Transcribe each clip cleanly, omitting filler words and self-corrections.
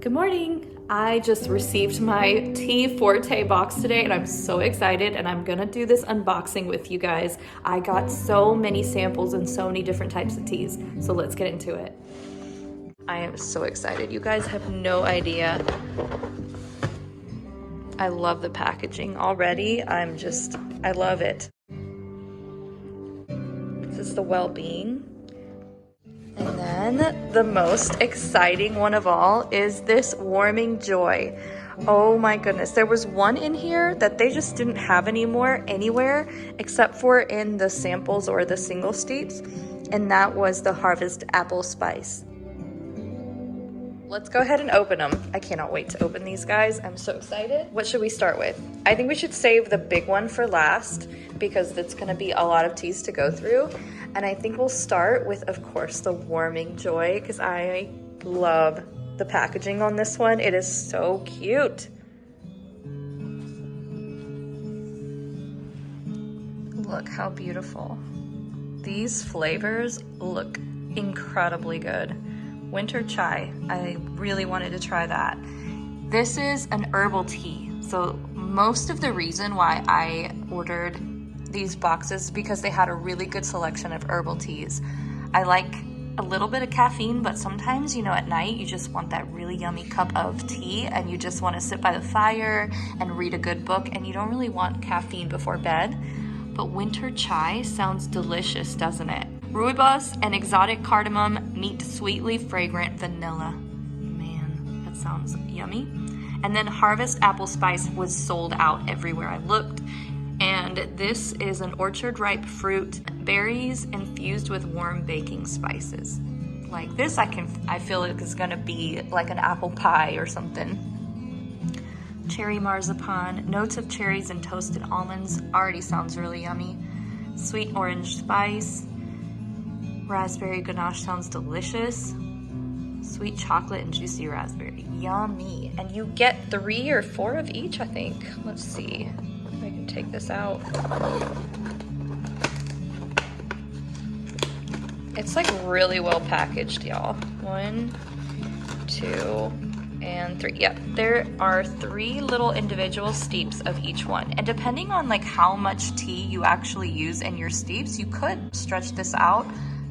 Good morning. I just received my tea forte box today and I'm so excited, and I'm gonna do this unboxing with you guys. I got so many samples and so many different types of teas, so let's get into it. I am so excited. You guys have no idea. I love the packaging already. I love it. This is the well-being. And then the most exciting one of all is this warming joy. Oh my goodness, there was one in here that they just didn't have anymore anywhere except for in the samples or the single steeps, and that was the Harvest Apple Spice. Let's go ahead and open them. I cannot wait to open these, guys. I'm so excited. What should we start with? I think we should save the big one for last because it's gonna be a lot of teas to go through. And I think we'll start with, of course, the warming joy, because I love the packaging on this one. It is so cute. Look how beautiful. These flavors look incredibly good. Winter chai, I really wanted to try that. This is an herbal tea. So most of the reason why I ordered these boxes because they had a really good selection of herbal teas. I like a little bit of caffeine, but sometimes, you know, at night you just want that really yummy cup of tea and you just want to sit by the fire and read a good book, and you don't really want caffeine before bed. But winter chai sounds delicious, doesn't it? Rooibos and exotic cardamom meet sweetly fragrant vanilla. Man, that sounds yummy. And then Harvest Apple Spice was sold out everywhere I looked. And this is an orchard ripe fruit, berries infused with warm baking spices. Like this, I feel like it's gonna be like an apple pie or something. Cherry marzipan, notes of cherries and toasted almonds, already sounds really yummy. Sweet orange spice, raspberry ganache sounds delicious. Sweet chocolate and juicy raspberry, yummy. And you get 3 or 4 of each, I think. Let's see. I can take this out. It's like really well packaged, y'all. 1, 2, and 3. Yep, there are 3 little individual steeps of each one. And depending on like how much tea you actually use in your steeps, you could stretch this out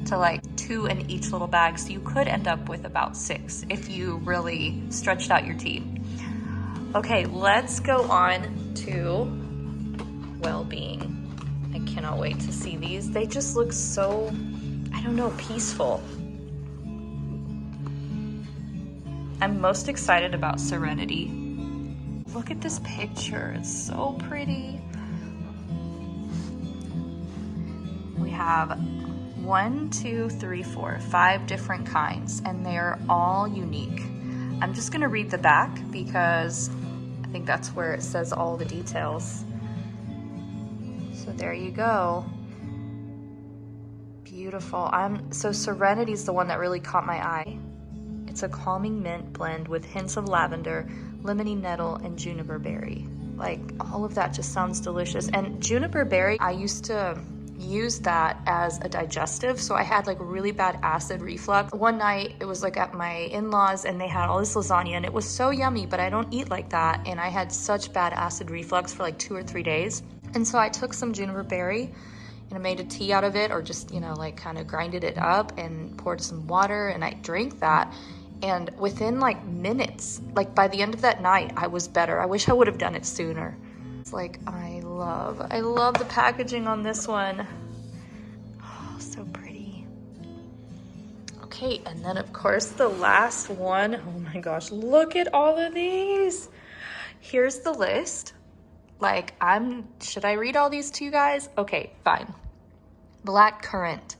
to like 2 in each little bag. So you could end up with about 6 if you really stretched out your tea. Okay, let's go on to well-being. I cannot wait to see these. They just look so, I don't know, peaceful. I'm most excited about Serenity. Look at this picture, it's so pretty. We have 1, 2, 3, 4, 5 different kinds, and they're all unique. I'm just gonna read the back because I think that's where it says all the details. So there you go. Beautiful. So Serenity's the one that really caught my eye. It's a calming mint blend with hints of lavender, lemony nettle, and juniper berry. Like, all of that just sounds delicious. And juniper berry, I used to use that as a digestive, so I had like really bad acid reflux. One night it was like at my in-laws and they had all this lasagna and it was so yummy, but I don't eat like that, and I had such bad acid reflux for like 2 or 3 days. And so I took some juniper berry and I made a tea out of it, or just, you know, like kind of grinded it up and poured some water, and I drank that. And within like minutes, like by the end of that night, I was better. I wish I would have done it sooner. It's like, I love the packaging on this one. Oh, so pretty. Okay, and then of course the last one. Oh my gosh, look at all of these. Here's the list. Like, should I read all these to you guys? Okay, fine. Black currant,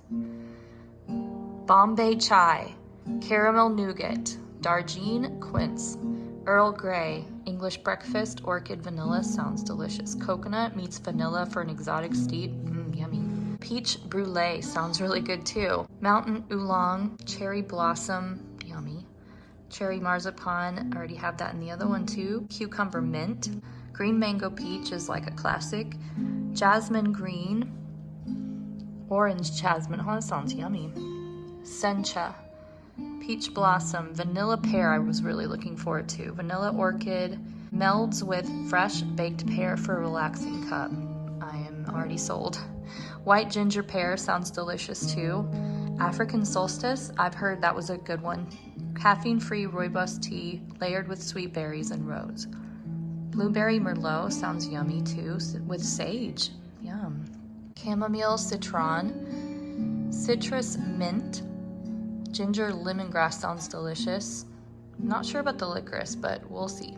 Bombay chai, caramel nougat, Darjeeling quince, Earl Grey, English breakfast, orchid vanilla, sounds delicious. Coconut meets vanilla for an exotic steep, yummy. Peach brulee, sounds really good too. Mountain oolong, cherry blossom, yummy. Cherry marzipan, I already have that in the other one too. Cucumber mint, green mango peach is like a classic. Jasmine green, orange jasmine, oh that sounds yummy. Sencha, peach blossom, vanilla pear I was really looking forward to. Vanilla orchid melds with fresh baked pear for a relaxing cup. I am already sold. White ginger pear sounds delicious too. African solstice, I've heard that was a good one. Caffeine-free rooibos tea layered with sweet berries and rose. Blueberry merlot sounds yummy too, with sage. Yum. Chamomile citron, citrus mint, ginger lemongrass sounds delicious. Not sure about the licorice, but we'll see.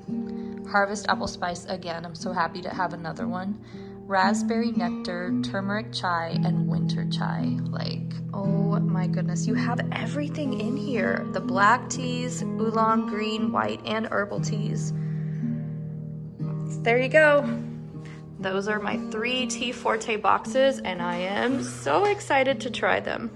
Harvest apple spice again, I'm so happy to have another one. Raspberry nectar, turmeric chai, and winter chai. Like, oh my goodness, you have everything in here. The black teas, oolong, green, white, and herbal teas. There you go. Those are my 3 Tea Forte boxes, and I am so excited to try them.